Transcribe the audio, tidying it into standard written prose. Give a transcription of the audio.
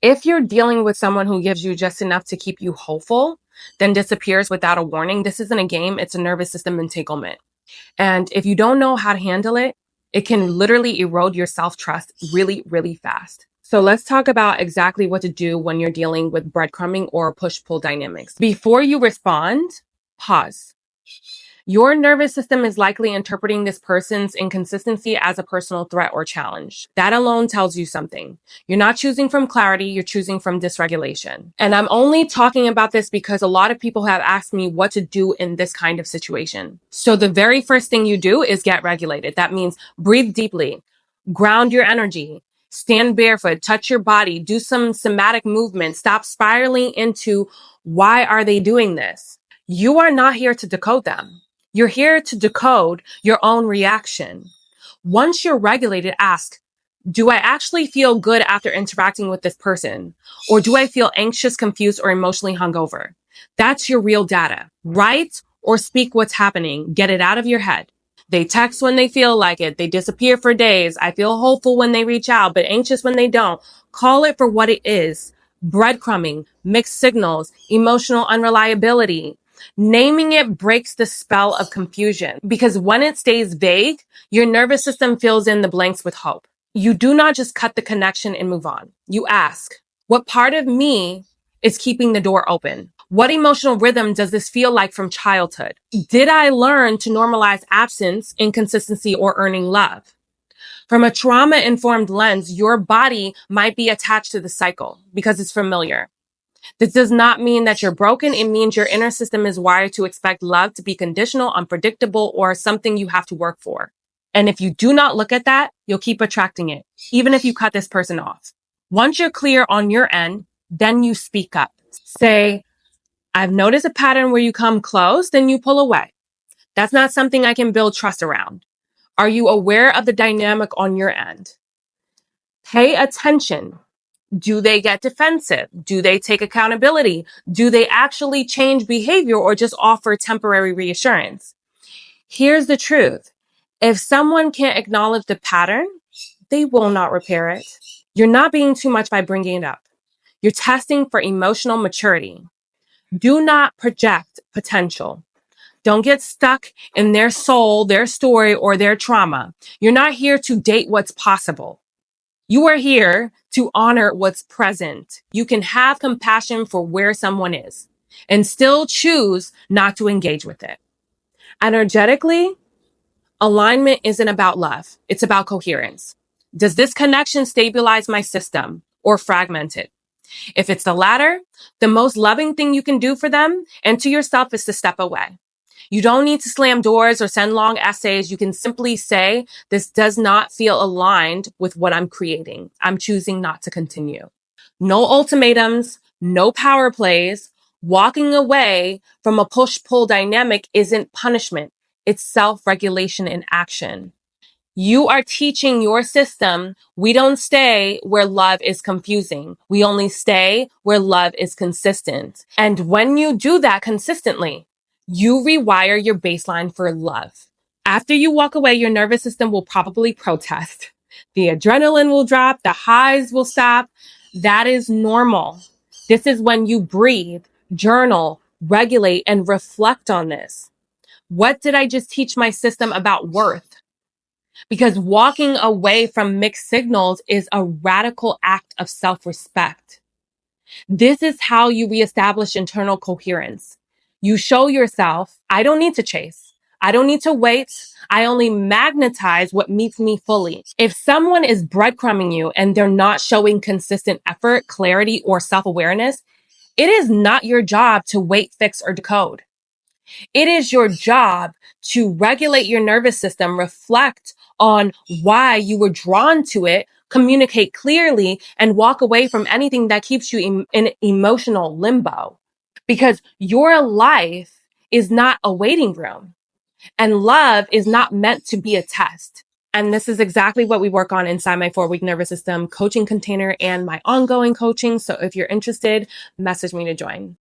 If you're dealing with someone who gives you just enough to keep you hopeful, then disappears without a warning, this isn't a game, it's a nervous system entanglement. And if you don't know how to handle it, it can literally erode your self-trust really, really fast. So let's talk about exactly what to do when you're dealing with breadcrumbing or push-pull dynamics. Before you respond, pause. Your nervous system is likely interpreting this person's inconsistency as a personal threat or challenge. That alone tells you something. You're not choosing from clarity, you're choosing from dysregulation. And I'm only talking about this because a lot of people have asked me what to do in this kind of situation. So the very first thing you do is get regulated. That means breathe deeply, ground your energy, stand barefoot, touch your body, do some somatic movement, stop spiraling into why are they doing this? You are not here to decode them. You're here to decode your own reaction. Once you're regulated, ask, do I actually feel good after interacting with this person? Or do I feel anxious, confused, or emotionally hungover? That's your real data. Write or speak what's happening. Get it out of your head. They text when they feel like it. They disappear for days. I feel hopeful when they reach out, but anxious when they don't. Call it for what it is. Breadcrumbing, mixed signals, emotional unreliability. Naming it breaks the spell of confusion because when it stays vague, your nervous system fills in the blanks with hope. You do not just cut the connection and move on. You ask, what part of me is keeping the door open? What emotional rhythm does this feel like from childhood? Did I learn to normalize absence, inconsistency, or earning love? From a trauma-informed lens, your body might be attached to the cycle because it's familiar. This does not mean that you're broken. It means your inner system is wired to expect love to be conditional, unpredictable, or something you have to work for. And if you do not look at that, you'll keep attracting it, even if you cut this person off. Once you're clear on your end, then you speak up. Say, I've noticed a pattern where you come close, then you pull away. That's not something I can build trust around. Are you aware of the dynamic on your end? Pay attention. Do they get defensive? Do they take accountability? Do they actually change behavior or just offer temporary reassurance? Here's the truth. If someone can't acknowledge the pattern, they will not repair it. You're not being too much by bringing it up. You're testing for emotional maturity. Do not project potential. Don't get stuck in their soul, their story, or their trauma. You're not here to date what's possible. You are here to honor what's present. You can have compassion for where someone is and still choose not to engage with it. Energetically, alignment isn't about love. It's about coherence. Does this connection stabilize my system or fragment it? If it's the latter, the most loving thing you can do for them and to yourself is to step away. You don't need to slam doors or send long essays. You can simply say, this does not feel aligned with what I'm creating. I'm choosing not to continue. No ultimatums, no power plays. Walking away from a push-pull dynamic isn't punishment. It's self-regulation in action. You are teaching your system, we don't stay where love is confusing. We only stay where love is consistent. And when you do that consistently, you rewire your baseline for love. After you walk away, your nervous system will probably protest. The adrenaline will drop, the highs will stop. That is normal. This is when you breathe, journal, regulate, and reflect on this. What did I just teach my system about worth? Because walking away from mixed signals is a radical act of self-respect. This is how you reestablish internal coherence. You show yourself, I don't need to chase. I don't need to wait. I only magnetize what meets me fully. If someone is breadcrumbing you and they're not showing consistent effort, clarity, or self-awareness, it is not your job to wait, fix, or decode. It is your job to regulate your nervous system, reflect on why you were drawn to it, communicate clearly, and walk away from anything that keeps you in emotional limbo. Because your life is not a waiting room, and love is not meant to be a test. And this is exactly what we work on inside my 4-week nervous system coaching container and my ongoing coaching. So if you're interested, message me to join.